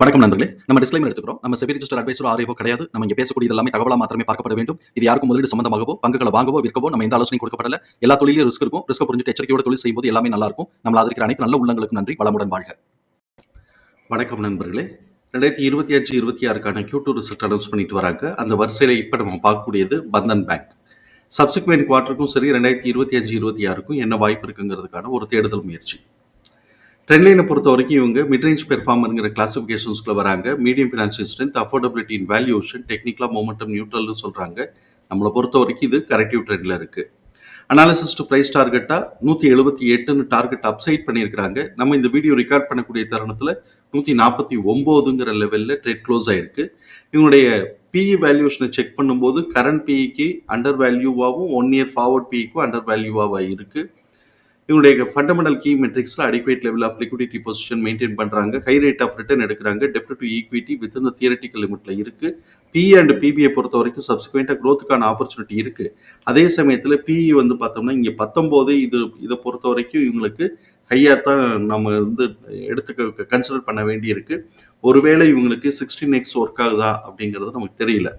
வணக்கம் நண்பர்களே. நம்ம டிஸ்க்ளைமர் எடுத்துக்கிறோம். நம்ம செபி ரிஜிஸ்டர் அட்வைசரோ ஆர்ஐஓ கிடையாது. நம்ம இங்க பேசக்கூடியது எல்லாமே தகவலா மாத்திரமே பார்க்கப்பட வேண்டும். இது யாருக்கும் முதலீடு சம்பந்தமாகவோ, பங்குகளை வாங்கவோ, விற்கவோ நம்ம எந்த ஆலோசனையும் கொடுக்கப்படல. எல்லா தொழிலும் ரிஸ்க் இருக்கும். ரிஸ்க் புரிஞ்சுட்டு எச்சரிக்கையோட தொழில் செய்யும்போது எல்லாமே நல்லா இருக்கும். நம்மள ஆதரிக்கிற அனைத்து நல்ல உள்ளங்களுக்கும் நன்றி. வளமுடன் வாழ்க. வணக்கம் நண்பர்களே. 2025, 26க்கான Q2 ரிசல்ட் அனௌன்ஸ் பண்ணிட்டு வராங்க. அந்த வரிசையில இப்ப நம்ம பார்க்கக்கூடியது பந்தன் பேங்க். சப்சிக்வெண்ட் குவார்ட்டருக்கும் சரி 2025, 26க்கும் என்ன வாய்ப்பு இருக்குங்கிறதுக்கான ஒரு தேடுதல் முயற்சி. ட்ரெண்ட்லைனை பொறுத்த வரைக்கும் இவங்க மிட்ரேஞ்ச் பெர்ஃபார்மருங்கிற கிளாசிஃபிகேஷன்ஸ்குள்ள வராங்க. Medium financial strength, affordability in valuation, டெக்னிக்கலா மொமெண்டம் நியூட்ரல்னு சொல்றாங்க. நம்மளை பொறுத்த வரைக்கும் இது கரெக்டிவ் ட்ரெண்ட்ல இருக்கு. அனாலிசிஸ் டு பிரைஸ் டார்கெட்டா 178ன்னு டார்கெட் அப்சைட் பண்ணியிருக்காங்க. நம்ம இந்த வீடியோ ரெக்கார்ட் பண்ணக்கூடிய தருணத்துல 149ங்கிற லெவல்ல ட்ரேட் க்ளோஸ் ஆயிருக்கு. இவங்களுடைய பிஇ வேல்யூஷனை செக் பண்ணும்போது கரண்ட் பிஇக்கு அண்டர் வேல்யூவாகவும் 1 இயர் ஃபார்வர்ட் பிஇக்கும் அண்டர் வேல்யூவாக இருக்கு. இவங்களுடைய ஃபண்டமெண்டல் கீ மெட்ரிக்ஸ்ல adequate level of liquidity position maintain பண்றாங்க. ஹை ரேட் ஆஃப் ரிட்டர்ன் எடுக்கிறாங்க. டெப்ட் டு ஈக்விட்டி வித் இந்த தியரட்டிக்கல் லிமிட்ல இருக்கு. பிஇ அண்ட் பிபிஐ பொறுத்த வரைக்கும் சப்சிக்வெண்டா க்ரோத்துக்கான ஆப்பர்ச்சுனிட்டி இருக்கு. அதே சமயத்துல பிஇ வந்து பார்த்தோம்னா இங்க 19 இதை பொறுத்த வரைக்கும் இவங்களுக்கு ஹையா தான் நம்ம வந்து எடுத்துக்க கன்சிடர் பண்ண வேண்டி இருக்கு. ஒருவேளை இவங்களுக்கு 16x ஒர்க் ஆகுதா அப்படிங்கிறது நமக்கு தெரியல.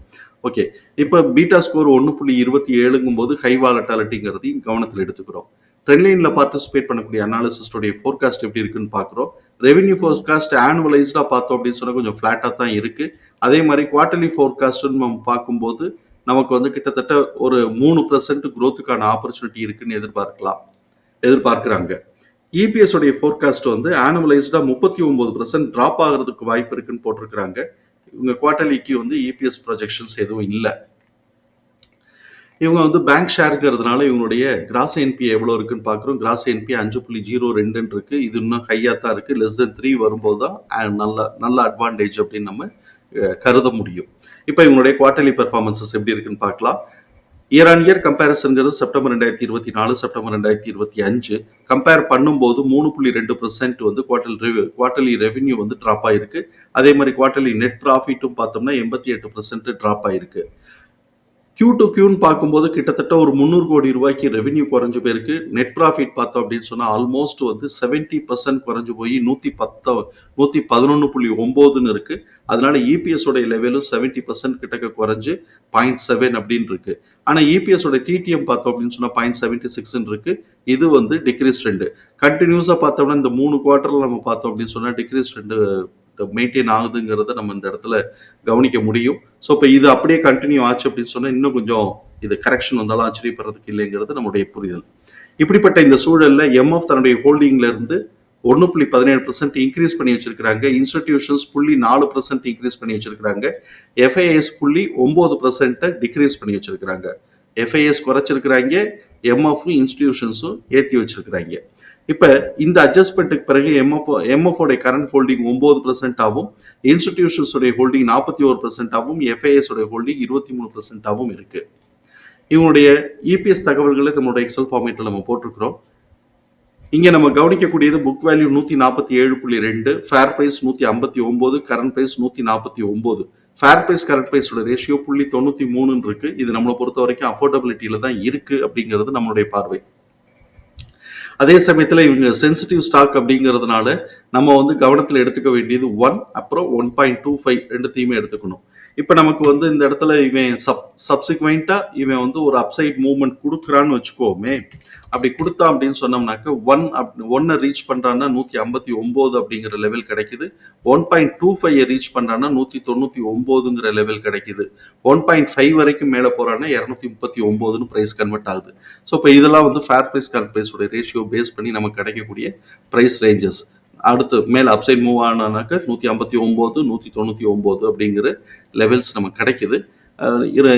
ஓகே, இப்போ பீட்டா ஸ்கோர் 1.27ங்கும் போது ஹை வாலட்டாலிட்டிங்கிறதையும் கவனத்தில் எடுத்துக்கிறோம். ட்ரெண்ட்லைன்ல பார்ட்டிசிபேட் பண்ணக்கூடிய அனாலிசிஸ்டோடைய ஃபோர்காஸ்ட் எப்படி இருக்குன்னு பார்க்குறோம். ரெவென்யூ ஃபோர்காஸ்ட் ஆனுவலைஸ்டா பார்த்தோம் அப்படின்னு சொன்னா கொஞ்சம் ஃபிளாட்டா தான் இருக்கு. அதே மாதிரி குவார்டர்லி ஃபோர்காஸ்ட் நம்ம பார்க்கும்போது நமக்கு வந்து கிட்டத்தட்ட ஒரு 3% growthக்கான ஆப்பர்ச்சுனிட்டி இருக்குன்னு எதிர்பார்க்கிறாங்க. இபிஎஸ் உடைய ஃபோர்காஸ்ட் வந்து ஆனுவலைஸ்டா 39% டிராப் ஆகிறதுக்கு வாய்ப்பு இருக்குன்னு போட்டிருக்கிறாங்க. இவங்க குவார்டர்லிக்கு வந்து இபிஎஸ் ப்ரொஜெக்ஷன்ஸ் எதுவும் இல்லை. இவங்க வந்து பேங்க் ஷேருங்கிறதுனால இவங்களுடைய கிராஸ் என்பி எவ்வளோ இருக்குன்னு பார்க்குறோம். கிராஸ் என்பி 5.02 இருக்கு. இது இன்னும் ஹையாக தான் இருக்கு. லெஸ் தென் 3 வரும்போது தான் நல்ல அட்வான்டேஜ் அப்படின்னு நம்ம கருத முடியும். இப்போ இவங்களுடைய குவார்டர்லி பெர்ஃபார்மன்சஸ் எப்படி இருக்குன்னு பார்க்கலாம். இயர் ஆன் இயர் கம்பேரிசன்கிறது செப்டம்பர் 2024 செப்டம்பர் 2025 கம்பேர் பண்ணும்போது 3.2% வந்து குவார்டர்லி ரெவென்யூ வந்து ட்ராப் ஆயிருக்கு. அதே மாதிரி குவார்டர்லி நெட் ப்ராஃபிட்டும் பார்த்தோம்னா 88% ட்ராப் ஆயிருக்கு. Q2Qன்னு பார்க்கும்போது கிட்டத்தட்ட ஒரு 300 கோடி ரூபாய்க்கு ரெவென்யூ குறைஞ்சு போயிருக்கு. நெட் ப்ராஃபிட் பார்த்தோம் அப்படின்னு சொன்னா ஆல்மோஸ்ட் வந்து 70% குறைஞ்சு போய் 111.9ன்னு இருக்கு. அதனால இபிஎஸ் உடைய லெவலும் 70% கிட்டக்க குறைஞ்சு 0.7 அப்படின்னு இருக்கு. ஆனா இபிஎஸ் உடைய டிடிஎம் பார்த்தோம் அப்படின்னு சொன்னா 0.76 இருக்கு. இது வந்து டிக்ரீஸ் ட்ரெண்ட். கண்டினியூஸா பார்த்தோம்னா இந்த 3 குவார்டர்ல நம்ம பார்த்தோம் அப்படின்னு சொன்னா டிக்ரீஸ் ட்ரெண்ட் மெயின்டைன் ஆகுதுங்கிறத நம்ம இந்த இடத்துல கவனிக்க முடியும். ஸோ இப்போ இது அப்படியே கண்டினியூ ஆச்சு அப்படின்னு சொன்னா இன்னும் கொஞ்சம் இது கரெக்ஷன் வந்தாலும் ஆச்சரியப்படுறதுக்கு இல்லைங்கிறது நம்மளுடைய புரிதல். இப்படிப்பட்ட இந்த சூழல்ல எம்எஃப் தன்னுடைய ஹோல்டிங்ல இருந்து 1.17% இன்க்ரீஸ் பண்ணி வச்சிருக்காங்க. இன்ஸ்டிடியூஷன்ஸ் 0.4% இன்க்ரீஸ் பண்ணி வச்சிருக்காங்க. எஃப்ஐஎஸ் 0.9% டிக்ரீஸ் பண்ணி வச்சிருக்காங்க. எஃப்ஐஎஸ் குறைச்சிருக்கிறாங்க, எம்எஃப்பும் இன்ஸ்டிடியூஷன்ஸும் ஏற்றி வச்சிருக்கிறாங்க. இப்ப இந்த அட்ஜஸ்ட்மெண்ட்டுக்கு பிறகு எம்எஃப் உடைய கரண்ட் ஹோல்டிங் 9% ஆகும், இன்ஸ்டிடியூஷன்ஸ் உடைய ஹோல்டிங் 41% ஆகும், எஃப்ஐஎஸ் உடைய ஹோல்டிங் 23% ஆகும் இருக்கு. இவங்களுடைய இபிஎஸ் தகவல்களை நம்மளோட எக்ஸல் ஃபார்மேட்ல நம்ம போட்டிருக்கிறோம். இங்க நம்ம கவனிக்கக்கூடியது book value 147.2, fair price 159, current price 149. Fair price current பிரைஸோட ரேஷியோ 0.93 இருக்கு. இது நம்மளை பொறுத்த வரைக்கும் அஃபோர்டபிலிட்டியில தான் இருக்கு அப்படிங்கிறது நம்மளுடைய பார்வை. அதே சமயத்தில் இவங்க சென்சிட்டிவ் ஸ்டாக் அப்படிங்கிறதுனால நம்ம வந்து கவனத்தில் எடுத்துக்க வேண்டியது 1 அப்புறம் 1.25 ரெண்டுத்தையுமே எடுத்துக்கணும். இப்போ நமக்கு வந்து இந்த இடத்துல இவன் சப்சிக்வெண்டா இவன் வந்து ஒரு அப்சைட் மூவ்மெண்ட் கொடுக்குறான்னு வச்சுக்கோமே. அப்படி கொடுத்தான் அப்படின்னு சொன்னோம்னாக்க 1 ரீச் பண்றான்னா 159 அப்படிங்கிற லெவல் கிடைக்குது. 1.25 ரீச் பண்றான்னா 199ங்கிற லெவல் கிடைக்குது. 1.5 வரைக்கும் மேலே போறான்னா 239ன்னு பிரைஸ் கன்வெர்ட் ஆகுது. ஸோ இப்போ இதெல்லாம் வந்து ஃபேர் பிரைஸ் கரண்ட் பிரைஸோட ரேஷியோ பேஸ் பண்ணி நமக்கு கிடைக்கக்கூடிய பிரைஸ் ரேஞ்சஸ். அடுத்து மேல அப்சைட் மூவ் ஆனாக்க 159, 199 அப்படிங்கிற லெவல்ஸ் நமக்கு கிடைக்குது.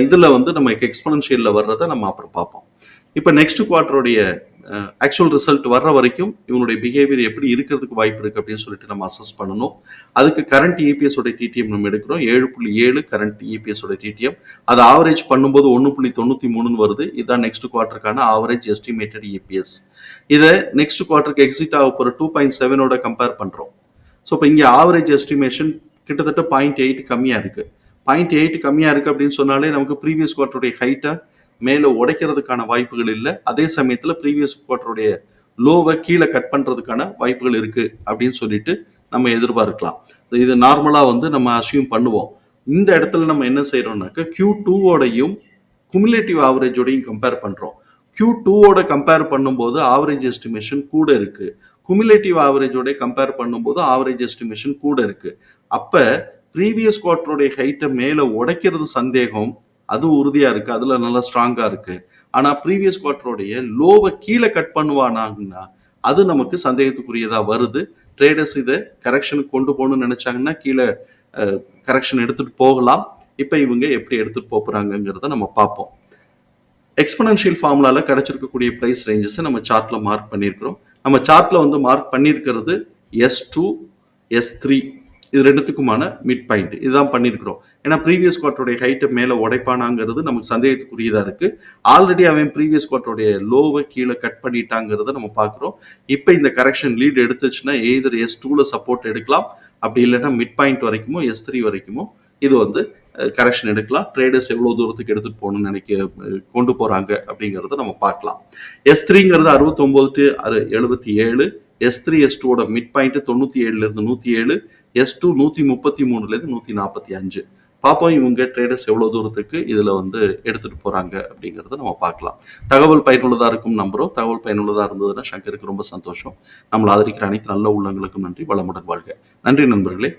இதுல வந்து நம்ம எக்ஸ்போனன்ஷியல்ல வர்றதை நம்ம அப்புறம் பார்ப்போம். இப்போ நெக்ஸ்ட் குவார்டருடைய ஆக்சுவல் ரிசல்ட் வர்ற வரைக்கும் இவனுடைய பிஹேவியர் எப்படி இருக்கிறதுக்கு வாய்ப்பு இருக்கு அப்படின்னு சொல்லிட்டு நம்ம அசஸ் பண்ணணும். அதுக்கு கரண்ட் இபிஎஸ் உடைய டிடிஎம் நம்ம எடுக்கிறோம். 7.7 கரண்ட் இபிஎஸ் உடைய டிடிஎம். அது ஆவரேஜ் பண்ணும்போது 1.93 வருது. இதுதான் நெக்ஸ்ட் குவார்டருக்கான ஆவரேஜ் எஸ்டிமேட்டட் இபிஎஸ். இதை நெக்ஸ்ட் குவார்டருக்கு எக்ஸிட் ஆக போற 2.7ஓட கம்பேர் பண்றோம். ஸோ இப்போ இங்கே ஆவரேஜ் எஸ்டிமேஷன் கிட்டத்தட்ட 0.8 கம்மியா இருக்கு. 0.8 கம்மியா இருக்கு அப்படின்னு சொன்னாலே நமக்கு ப்ரீவியஸ் குவார்டருடைய ஹைட்டை மேல உடைக்கிறதுக்கான வாய்ப்புகள் இல்லை. அதே சமயத்துல ப்ரீவியஸ் குவார்டருடைய லோவை கீழே கட் பண்றதுக்கான வாய்ப்புகள் இருக்கு அப்படின்னு சொல்லிட்டு நம்ம எதிர்பார்க்கலாம். இது நார்மலா வந்து நம்ம அஸ்யூம் பண்ணுவோம். இந்த இடத்துல நம்ம என்ன செய்றோம்னாக்க Q2 ஓடையும் குமுலேட்டிவ் ஆவரேஜோடையும் கம்பேர் பண்றோம். Q2 ஓட கம்பேர் பண்ணும்போது ஆவரேஜ் எஸ்டிமேஷன் கூட இருக்கு. குமுலேட்டிவ் ஆவரேஜோட கம்பேர் பண்ணும்போது ஆவரேஜ் எஸ்டிமேஷன் கூட இருக்கு. அப்ப ப்ரீவியஸ் குவார்ட்டருடைய ஹைட்ட மேல உடைக்கிறது சந்தேகம். அது உறுதியா இருக்கு. அதுல நல்லா ஸ்ட்ராங்கா இருக்கு. ஆனா ப்ரீவியஸ் குவார்ட்டருடைய லோவ கீழ கட் பண்ணுவானாங்கன்னா, அது நமக்கு சந்தேகத்துக்குரியதா வருது. ட்ரேடர்ஸ் இத கரெக்ஷனுக்கு கொண்டு போகணும்னு நினைச்சாங்கன்னா, கீழ கரெக்ஷன் எடுத்துட்டு போகலாம். இப்ப இவங்க எப்படி எடுத்துட்டு போறாங்கங்கிறத நம்ம பார்ப்போம். எக்ஸ்பனன்ஷியல் ஃபார்முலால கிடைச்சிருக்கக்கூடிய பிரைஸ் ரேஞ்சஸ் நம்ம சார்ட்ல மார்க் பண்ணியிருக்கிறோம். நம்ம சார்ட்ல வந்து மார்க் பண்ணியிருக்கிறது S2, S3 இது ரெண்டுத்துக்குமான மிட் பாயிண்ட் இதுதான் பண்ணியிருக்கிறோம். ஏன்னா ப்ரீவியஸ் குவார்ட்டருடைய ஹைட்டை மேலே உடைப்பானாங்கிறது நமக்கு சந்தேகத்துக்குரியதா இருக்கு. ஆல்ரெடி அவன் ப்ரீவியஸ் குவார்ட்டருடைய லோவை கீழே கட் பண்ணிட்டாங்கிறத நம்ம பார்க்குறோம். இப்போ இந்த கரெக்ஷன் லீட் எடுத்துச்சுன்னா எய்தர் S2ல சப்போர்ட் எடுக்கலாம், அப்படி இல்லைன்னா மிட் பாயிண்ட் வரைக்குமோ S3 வரைக்குமோ இது வந்து கரெக்ஷன் எடுக்கலாம். ட்ரேடர்ஸ் எவ்வளோ தூரத்துக்கு எடுத்துட்டு போகணும்னு கொண்டு போறாங்க அப்படிங்கிறத நம்ம பார்க்கலாம். S3ங்கிறது 69 to 77, S3 S2ஓட மிட் பாயிண்ட் 97ல இருந்து 107, S2 133ல இருந்து 145. பார்ப்போம் இவங்க ட்ரேடர்ஸ் எவ்வளோ தூரத்துக்கு இதில் வந்து எடுத்துட்டு போறாங்க அப்படிங்கிறத நம்ம பார்க்கலாம். தகவல் பயனுள்ளதாக இருக்கும் நம்புறோம். தகவல் பயனுள்ளதாக இருந்ததுன்னா சங்கருக்கு ரொம்ப சந்தோஷம். நம்மளை ஆதரிக்கிற அனைத்து நல்ல உள்ளங்களுக்கும் நன்றி. வளமுடன் வாழ்க. நன்றி நண்பர்களே.